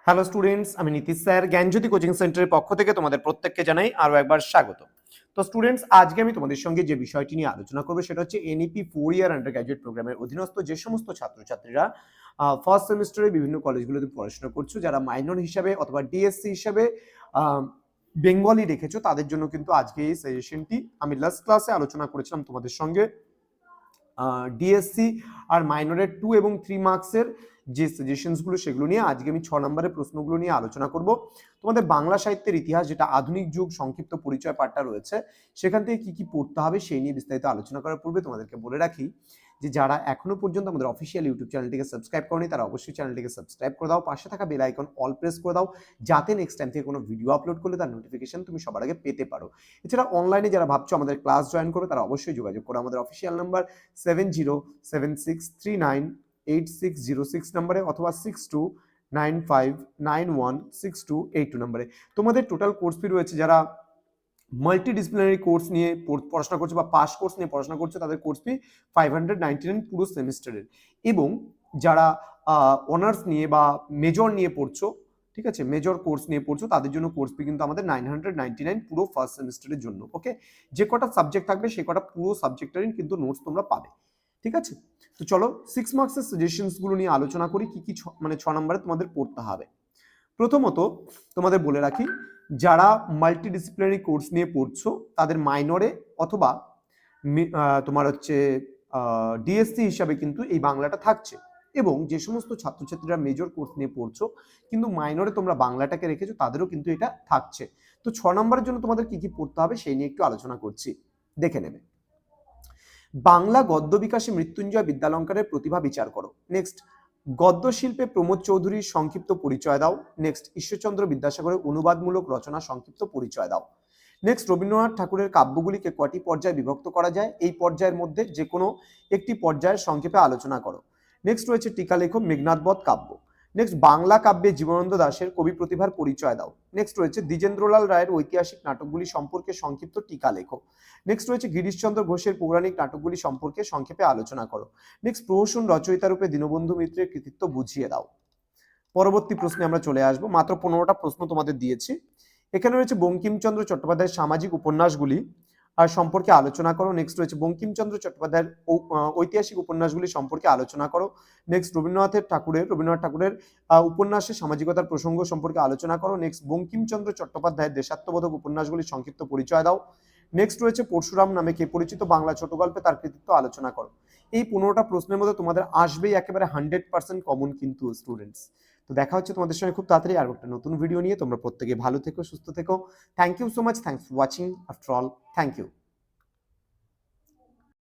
Hello students, আমি Nitish sir জ্ঞানজ্যোতি coaching সেন্টারের পক্ষ থেকে তোমাদের প্রত্যেককে জানাই আরো একবার স্বাগত। তো স্টুডেন্টস, আজকে আমি তোমাদের সঙ্গে যে বিষয়টি নিয়ে আলোচনা করবো সেটা হচ্ছে এনইপি 4 ইয়ার আন্ডার গ্র্যাজুয়েট প্রোগ্রামের অধীনস্থ যে সমস্ত ছাত্রছাত্রীরা ফার্স্ট সেমিস্টারে বিভিন্ন কলেজগুলোতে পড়াশোনা করছো, যারা মাইনর হিসাবে অথবা ডিএসসি হিসাবে বেঙ্গলি রেখেছো, তাদের জন্য কিন্তু আজকে এই সেশনটি আমি লাস্ট ক্লাসে আলোচনা করেছিলাম তোমাদের সঙ্গে ডিএসসি আর মাইনরের 2 এবং 3 মার্কসের যে সাজেশনসগুলো সেগুলো নিয়ে আজকে আমি 6 নম্বরের প্রশ্নগুলো নিয়ে আলোচনা করব। তোমাদের বাংলা সাহিত্যের ইতিহাস, যেটা আধুনিক যুগ সংক্ষিপ্ত পরিচয় পাঠটা রয়েছে, সেখান থেকে কি কি পড়তে হবে সেই নিয়ে বিস্তারিত আলোচনা করার পূর্বে তোমাদেরকে বলে রাখি যে যারা এখনো পর্যন্ত আমাদের অফিসিয়াল ইউটিউব চ্যানেলটিকে সাবস্ক্রাইব করনি তারা অবশ্যই চ্যানেলটিকে সাবস্ক্রাইব করে দাও, পাশে থাকা বেল আইকন অল প্রেস করে দাও, যাতে নেক্সট টাইম থেকে কোনো ভিডিও আপলোড করলে তার নোটিফিকেশন তুমি সবার আগে পেতে পারো। এছাড়া অনলাইনে যারা ভাবছো আমাদের ক্লাস জয়েন করবে, তারা অবশ্যই যোগাযোগ করো আমাদের অফিসিয়াল নাম্বার 7076398606 নম্বরে অথবা 6295916282 নম্বরে। তোমাদের টোটাল কোর্স ফি রয়েছে, যারা মাল্টিডিসিপ্লিনারি কোর্স নিয়ে পড়াশোনা করছো বা পাস কোর্স নিয়ে পড়াশোনা করছো, তাদের কোর্স ফি 599 পুরো সেমিস্টারের। এবং যারা অনার্স নিয়ে বা মেজর নিয়ে পড়ছো, ঠিক আছে, মেজর কোর্স নিয়ে পড়ছো, তাদের জন্য কোর্স ফি কিন্তু আমাদের 999 পুরো ফার্স্ট সেমিস্টারের জন্য। ওকে, যে কটা সাবজেক্ট থাকবে সে কটা পুরো সাবজেক্টেরই কিন্তু নোটস তোমরা পাবে। ঠিক আছে, তো চলো 6 মার্কসের সাজেশনসগুলো নিয়ে আলোচনা করি, কি কি মানে 6 নম্বরে তোমাদের পড়তে হবে। প্রথমত তোমাদের বলে রাখি, যারা মাল্টিডিসিপ্লিনারি কোর্স নিয়ে পড়ছো তাদের মাইনরে অথবা তোমার হচ্ছে ডিএসসি হিসাবে কিন্তু এই বাংলাটা থাকছে, এবং যে সমস্ত ছাত্রছাত্রীরা মেজর কোর্স নিয়ে পড়ছো কিন্তু মাইনরে তোমরা বাংলাটাকে রেখেছো, তাদেরও কিন্তু এটা থাকছে। তো 6 নম্বরের জন্য তোমাদের কি কি পড়তে হবে সেই নিয়ে একটু আলোচনা করছি, দেখে নেবে। বাংলা গদ্য বিকাশে মৃত্যুঞ্জয় বিদ্যালঙ্কারের প্রতিভা বিচার করো। নেক্সট, গদ্য শিল্পে প্রমোদ চৌধুরীর সংক্ষিপ্ত পরিচয় দাও। নেক্সট, ঈশ্বরচন্দ্র বিদ্যাসাগরের অনুবাদমূলক রচনা সংক্ষিপ্ত পরিচয় দাও। নেক্সট, রবীন্দ্রনাথ ঠাকুরের কাব্যগুলিকে কটি পর্যায়ে বিভক্ত করা যায়, এই পর্যায়ের মধ্যে যে কোনো একটি পর্যায়ের সংক্ষেপে আলোচনা করো। নেক্সট রয়েছে টিকা লেখো মেঘনাদবধ কাব্য। নেক্সট, বাংলা কাব্যে জীবনানন্দ দাশের কবি প্রতিভার পরিচয় দাও। নেক্সট রয়েছে দ্বিজেন্দ্রলাল রায়ের ঐতিহাসিক নাটকগুলি সম্পর্কে সংক্ষিপ্ত টিকা লেখো। নেক্সট রয়েছে গিরিশচন্দ্র ঘোষের পৌরাণিক নাটকগুলি সম্পর্কে সংক্ষেপে আলোচনা করো। নেক্সট, প্রহসন রচয়িতা রূপে দীনবন্ধু মিত্রের কৃতিত্ব বুঝিয়ে দাও। পরবর্তী প্রশ্নে আমরা চলে আসব। মাত্র 15টা প্রশ্ন তোমাদের দিয়েছি। এখানে রয়েছে বঙ্কিমচন্দ্র চট্টোপাধ্যায়ের সামাজিক উপন্যাসগুলি আর সম্পর্কে আলোচনা করো। নেক্সট রয়েছে বঙ্কিমচন্দ্র চট্টোপাধ্যায়ের ঐতিহাসিক উপন্যাসগুলি সম্পর্কে আলোচনা করো। নেক্সট, রবীন্দ্রনাথ ঠাকুরের উপন্যাসের সামাজিকতার প্রসঙ্গ সম্পর্কে আলোচনা করো। নেক্সট, বঙ্কিমচন্দ্র চট্টোপাধ্যায়ের দেশাত্মবোধক উপন্যাসগুলির সংক্ষিপ্ত পরিচয় দাও। নেক্সট রয়েছে পরশুরাম নামে কে পরিচিত বাংলা ছোট গল্পে তার কৃতিত্ব আলোচনা করো। এই 15টা প্রশ্নের মধ্যে তোমাদের আসবেই একেবারে 100% কমন কিন্তু স্টুডেন্টস। তো দেখা হচ্ছে তোমাদের সঙ্গে খুব তাড়াতাড়ি আর একটা নতুন ভিডিও নিয়ে। তোমরা প্রত্যেকে ভালো থেকো, সুস্থ থেকো। Thank you so much, thanks for watching. After all, thank you.